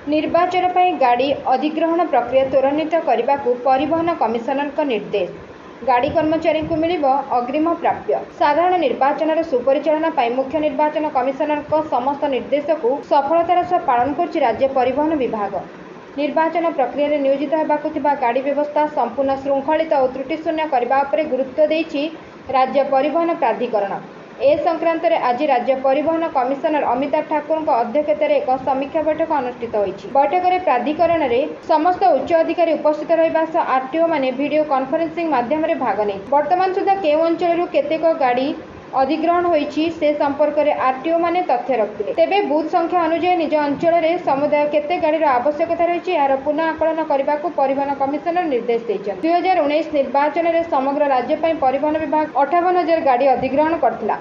निर्वाचन पर गाड़ी अधिग्रहण प्रक्रिया त्वरान्वित करने को परिवहन कमिशनर निर्देश। गाड़ी कर्मचारी को मिल अग्रिम प्राप्य। साधारण निर्वाचन सुपरिचालना पर मुख्य निर्वाचन कमिशनर समस्त निर्देश को सफलतार सह पालन कर राज्य परिवहन विभाग। निर्वाचन प्रक्रिया नियोजित होगा गाड़ी व्यवस्था संपूर्ण श्रृंखलित और त्रुटिशून्य करने पर गुरुत्व देछि राज्य परिवहन प्राधिकरण। ए संक्रांत आज राज्य परिवहन कमिशनर अमिताभ ठाकुर अध्यक्षतार एक समीक्षा बैठक अनुष्ठित होईछि। बैठक में प्राधिकरण में समस्त उच्च अधिकारी उपस्थित रहिबा सह आरटीओ माने वीडियो कॉन्फ्रेंसिंग माध्यम भाग नहीं। वर्तमान सुधा केउ अंचल केतेक गाड़ी अधिग्रहण होईछि से संपर्क में आरटीओ माने तथ्य रखिले। तेबे बूथ संख्या अनुसार निज अंचल में समुदाय केते गाड़ीर आवश्यकता रही यार पुनः आकलन करने को परिवहन कमिशनर निर्देश देइछन्ति। 2019 निर्वाचन में समग्र राज्य पर परिवहन विभाग 58,000 गाड़ी अधिग्रहण करथिला।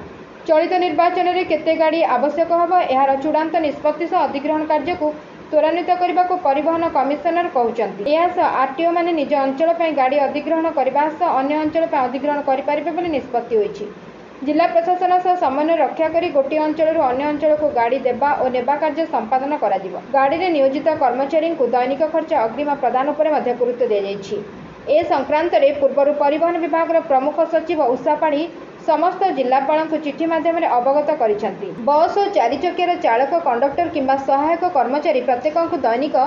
चलित निर्वाचन में केते गाड़ी आवश्यक होबो यार चूड़ांत निष्पत्ति सह अधिग्रहण कार्य को त्वरान्वित करने को परिवहन कमिशनर कहउछन्ति। यह सह आरटीओ माने निज अंचल पर गाड़ी अधिग्रहण करबा सह अन्य अंचल पर अधिग्रहण करि पारिबे बोली निष्पत्ति होईछि। जिला प्रशासन सह समन्वय रक्षा करी गोटे अंचल अन्य अंचल को गाड़ी देवा और नेबा कार्य संपादन कराजिवो। गाड़ी रे नियोजित कर्मचारी को दैनिक खर्च अग्रिम प्रदान उपर मध्य गुरुत्व दिया जायछि। ए संक्रांत रे पूर्व परिवहन विभाग प्रमुख सचिव उषा पाढ़ी समस्त जिलापाल को चिठी माध्यम अवगत करिसेंति। बस और 4 चकियार चालक कंडक्टर किंबा सहायक कर्मचारी प्रत्येक को दैनिक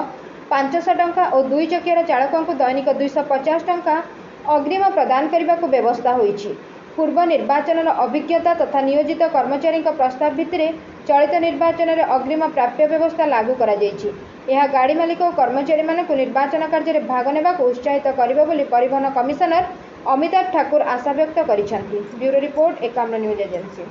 500 टंका और 2 चकियार चालक को दैनिक 250 टंका अग्रिम प्रदान करने को व्यवस्था होईछि। पूर्व निर्वाचन अभिज्ञता तथा नियोजित कर्मचारी प्रस्ताव भित्तिरे चलित निर्वाचन में अग्रिम प्राप्य व्यवस्था लागू करा जायछि। यह गाड़ी मालिक और कर्मचारी मानक निर्वाचन कार्य भाग नेबा को उत्साहित करिबो बोली परिवहन कमिशनर अमिताभ ठाकुर आशा व्यक्त करिसेंति। Bureau report Ekamra news agency.